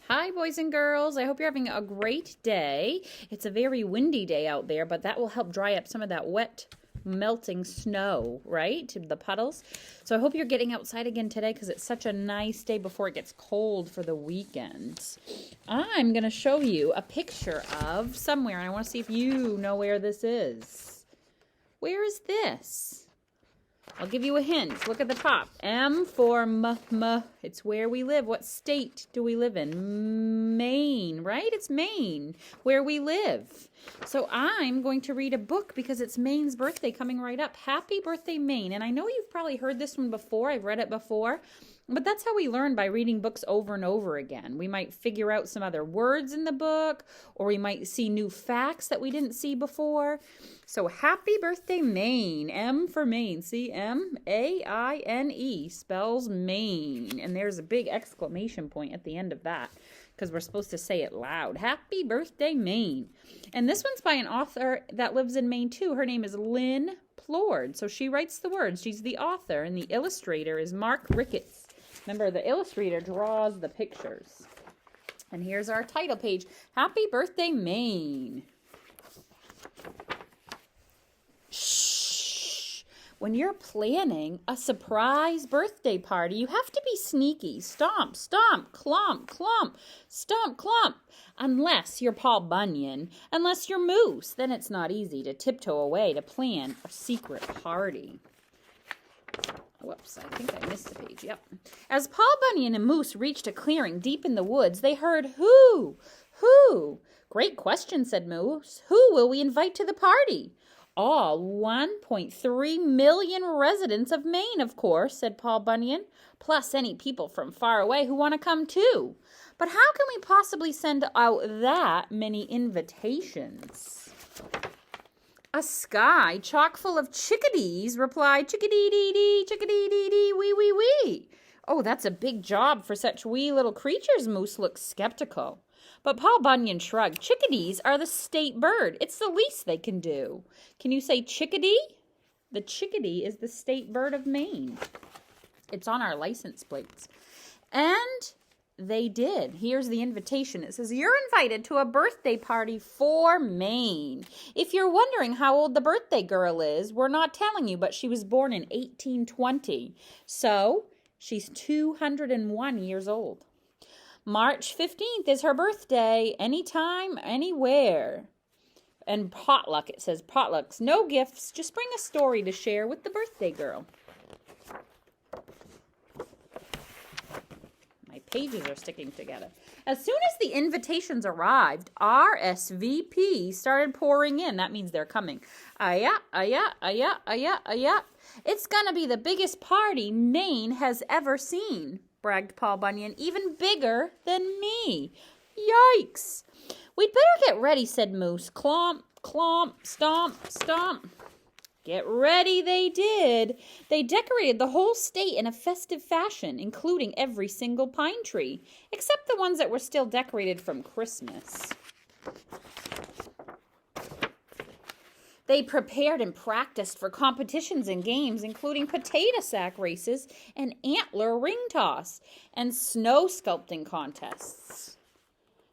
Hi, boys and girls. I hope you're having a great day. It's a very windy day out there, but that will help dry up some of that wet, melting snow, right? The puddles. So I hope you're getting outside again today because it's such a nice day before it gets cold for the weekend. I'm going to show you a picture of somewhere, and I want to see if you know where this is. Where is this? I'll give you a hint. Look at the top. M for m. It's where we live. What state do we live in? Maine, right? It's Maine, where we live. So I'm going to read a book because it's Maine's birthday coming right up. Happy birthday, Maine. And I know you've probably heard this one before. I've read it before. But that's how we learn, by reading books over and over again. We might figure out some other words in the book, or we might see new facts that we didn't see before. So happy birthday, Maine. M for Maine. See, M-A-I-N-E spells Maine. And there's a big exclamation point at the end of that, because we're supposed to say it loud. Happy birthday, Maine. And this one's by an author that lives in Maine, too. Her name is Lynn Plord. So she writes the words. She's the author, and the illustrator is Mark Ricketts. Remember, the illustrator draws the pictures. And here's our title page. Happy birthday, Maine. Shh. When you're planning a surprise birthday party, you have to be sneaky. Stomp, stomp, clomp, clomp, stomp, clomp. Unless you're Paul Bunyan, unless you're Moose, then it's not easy to tiptoe away to plan a secret party. Whoops, I think I missed a page. Yep. As Paul Bunyan and Moose reached a clearing deep in the woods, they heard, "Who? Who?" "Great question," said Moose. "Who will we invite to the party?" "All 1.3 million residents of Maine, of course," said Paul Bunyan, "plus any people from far away who want to come too. But how can we possibly send out that many invitations?" "A sky chock full of chickadees," replied Chickadee-dee-dee, chickadee-dee-dee, wee-wee-wee. "Oh, that's a big job for such wee little creatures." Moose looked skeptical. But Paul Bunyan shrugged. "Chickadees are the state bird. It's the least they can do." Can you say chickadee? The chickadee is the state bird of Maine. It's on our license plates. And they did. Here's the invitation. It says, "You're invited to a birthday party for Maine. If you're wondering how old the birthday girl is, we're not telling you, but she was born in 1820. So she's 201 years old. March 15th is her birthday. Anytime, anywhere." And potluck, it says potlucks. No gifts, just bring a story to share with the birthday girl. Pages are sticking together. As soon as the invitations arrived, RSVP started pouring in. That means they're coming. Aya, aya, aya, aya, aya. "It's gonna be the biggest party Maine has ever seen," bragged Paul Bunyan. "Even bigger than me." "Yikes." "We'd better get ready," said Moose. "Clomp, clomp, stomp, stomp." Get ready they did. They decorated the whole state in a festive fashion, including every single pine tree, except the ones that were still decorated from Christmas. They prepared and practiced for competitions and games, including potato sack races and antler ring toss and snow sculpting contests.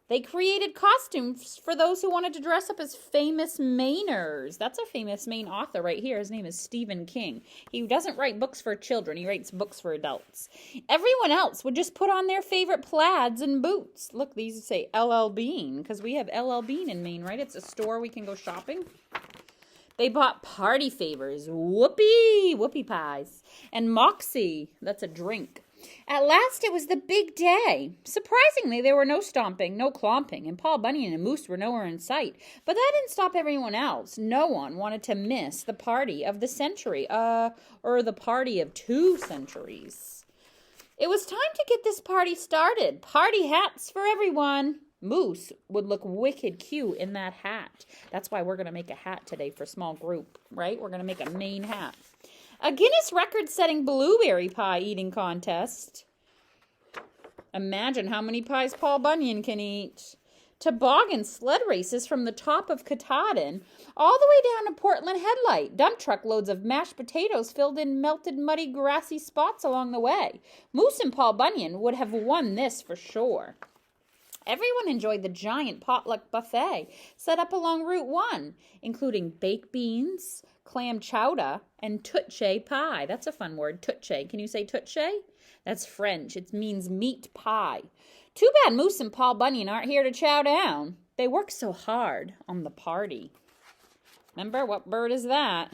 They created costumes for those who wanted to dress up as famous Mainers. That's a famous Maine author right here. His name is Stephen King. He doesn't write books for children. He writes books for adults. Everyone else would just put on their favorite plaids and boots. Look, these say LL Bean, because we have LL Bean in Maine, right? It's a store we can go shopping. They bought party favors, whoopie pies, and moxie. That's a drink. At last it was the big day. Surprisingly, there were no stomping, no clomping, and Paul Bunyan and Moose were nowhere in sight. But that didn't stop everyone else. No one wanted to miss the party of the century, or the party of 2 centuries. It was time to get this party started. Party hats for everyone. Moose would look wicked cute in that hat. That's why we're going to make a hat today for small group, right? We're going to make a Maine hat. A Guinness record-setting blueberry pie eating contest. Imagine how many pies Paul Bunyan can eat. Toboggan sled races from the top of Katahdin all the way down to Portland Headlight. Dump truck loads of mashed potatoes filled in melted, muddy, grassy spots along the way. Moose and Paul Bunyan would have won this for sure. Everyone enjoyed the giant potluck buffet set up along Route 1, including baked beans, clam chowder, and touche pie. That's a fun word, touche. Can you say touche? That's French. It means meat pie. Too bad Moose and Paul Bunyan aren't here to chow down. They work so hard on the party. Remember, what bird is that?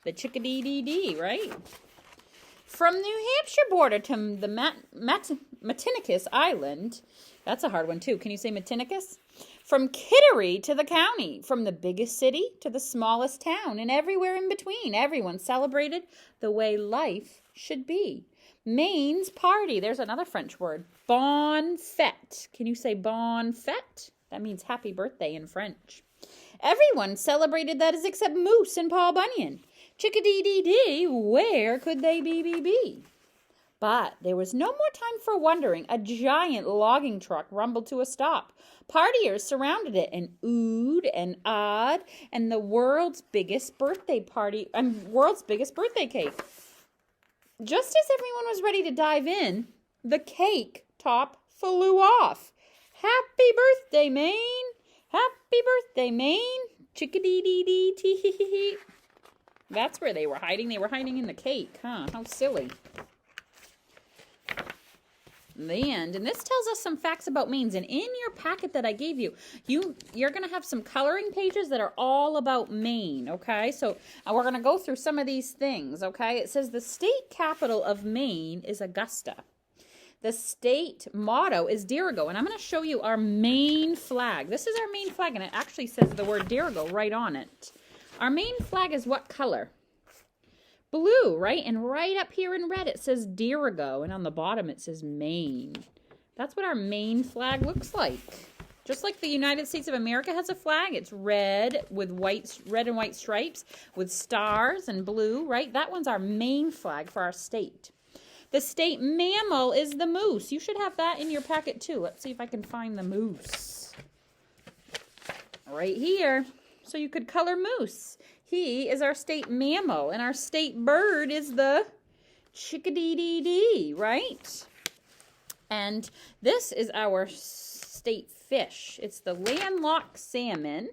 The chickadee-dee-dee, right? From New Hampshire border to the Matinicus Island. That's a hard one, too. Can you say Matinicus? From Kittery to the county. From the biggest city to the smallest town. And everywhere in between. Everyone celebrated the way life should be. Maine's party. There's another French word. Bonne fête. Can you say bonne fête? That means happy birthday in French. Everyone celebrated that except Moose and Paul Bunyan. Chickadee-dee-dee, where could they be? But there was no more time for wondering. A giant logging truck rumbled to a stop. Partiers surrounded it and oohed and awed, and the world's biggest birthday cake. Just as everyone was ready to dive in, the cake top flew off. Happy birthday, Maine! Happy birthday, Maine! Chickadee-dee-dee, tee-hee-hee-hee. That's where they were hiding. They were hiding in the cake, huh? How silly. The end. And this tells us some facts about Maine. And in your packet that I gave you, you're going to have some coloring pages that are all about Maine, okay? So we're going to go through some of these things, okay? It says the state capital of Maine is Augusta. The state motto is Dirigo, and I'm going to show you our Maine flag. This is our Maine flag, and it actually says the word Dirigo right on it. Our Maine flag is what color? Blue, right? And right up here in red it says Dirigo, and on the bottom it says Maine. That's what our Maine flag looks like. Just like the United States of America has a flag, it's red with red and white stripes with stars and blue, right? That one's our Maine flag for our state. The state mammal is the moose. You should have that in your packet too. Let's see if I can find the moose. Right here. So you could color moose. He is our state mammal, and our state bird is the chickadee-dee-dee, right? And this is our state fish. It's the landlocked salmon,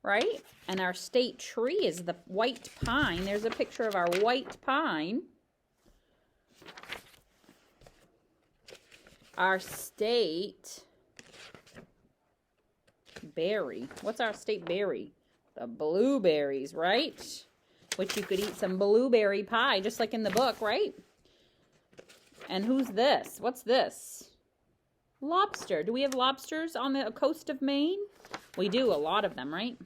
right? And our state tree is the white pine. There's a picture of our white pine. Our state berry. What's our state berry? The blueberries, right? Which you could eat some blueberry pie, just like in the book, right? And who's this? What's this? Lobster. Do we have lobsters on the coast of Maine? We do, a lot of them, right?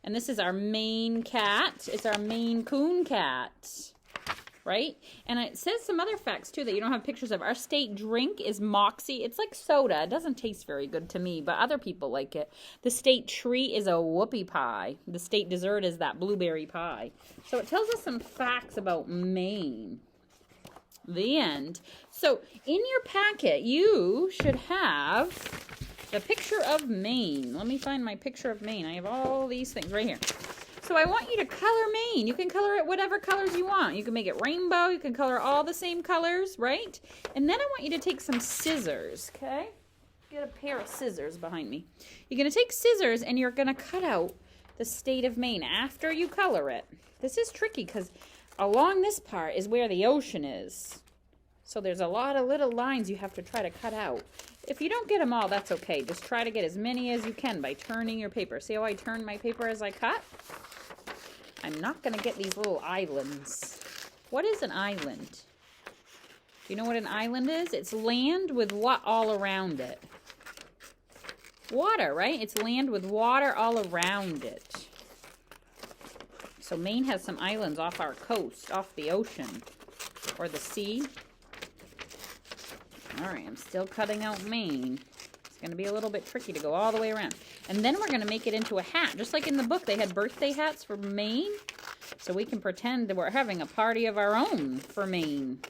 And this is our Maine cat. It's our Maine Coon cat, right? And it says some other facts, too, that you don't have pictures of. Our state drink is Moxie. It's like soda. It doesn't taste very good to me, but other people like it. The state tree is a whoopie pie. The state dessert is that blueberry pie. So it tells us some facts about Maine. The end. So in your packet, you should have the picture of Maine. Let me find my picture of Maine. I have all these things right here. So I want you to color Maine. You can color it whatever colors you want. You can make it rainbow. You can color all the same colors, right? And then I want you to take some scissors, okay? Get a pair of scissors behind me. You're going to take scissors and you're going to cut out the state of Maine after you color it. This is tricky because along this part is where the ocean is. So there's a lot of little lines you have to try to cut out. If you don't get them all, that's okay. Just try to get as many as you can by turning your paper. See how I turn my paper as I cut? I'm not going to get these little islands. What is an island? Do you know what an island is? It's land with what all around it? Water, right? It's land with water all around it. So Maine has some islands off our coast, off the ocean or the sea. All right, I'm still cutting out Maine. It's going to be a little bit tricky to go all the way around. And then we're going to make it into a hat. Just like in the book, they had birthday hats for Maine. So we can pretend that we're having a party of our own for Maine.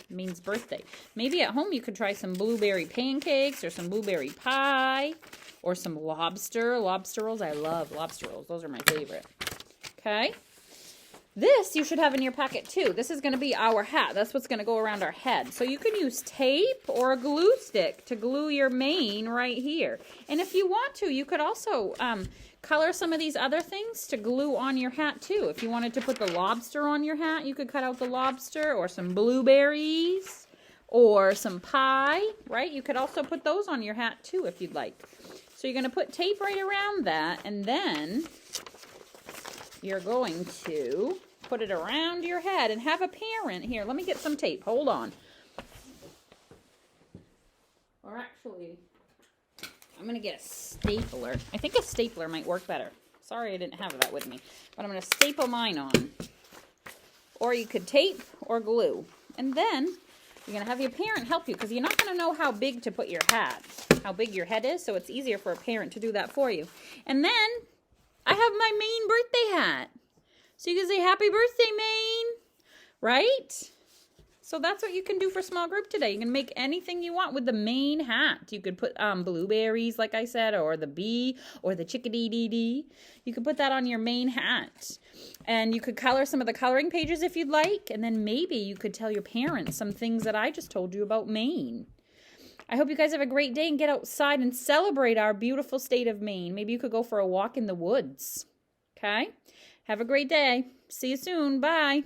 It means birthday. Maybe at home you could try some blueberry pancakes or some blueberry pie or some lobster rolls. I love lobster rolls. Those are my favorite. Okay? This you should have in your packet too. This is going to be our hat. That's what's going to go around our head. So you can use tape or a glue stick to glue your mane right here. And if you want to, you could also color some of these other things to glue on your hat too. If you wanted to put the lobster on your hat, you could cut out the lobster, or some blueberries or some pie, right? You could also put those on your hat too if you'd like. So you're going to put tape right around that, and then you're going to put it around your head and have a parent. Here, let me get some tape. Hold on. Or actually, I'm going to get a stapler. I think a stapler might work better. Sorry I didn't have that with me. But I'm going to staple mine on. Or you could tape or glue. And then you're going to have your parent help you, because you're not going to know how big to put your hat, how big your head is. So it's easier for a parent to do that for you. And then I have my Maine birthday hat. So you can say, happy birthday, Maine. Right? So that's what you can do for small group today. You can make anything you want with the Maine hat. You could put blueberries, like I said, or the bee, or the chickadee-dee-dee. You could put that on your Maine hat. And you could color some of the coloring pages if you'd like. And then maybe you could tell your parents some things that I just told you about Maine. I hope you guys have a great day and get outside and celebrate our beautiful state of Maine. Maybe you could go for a walk in the woods. Okay? Have a great day. See you soon. Bye.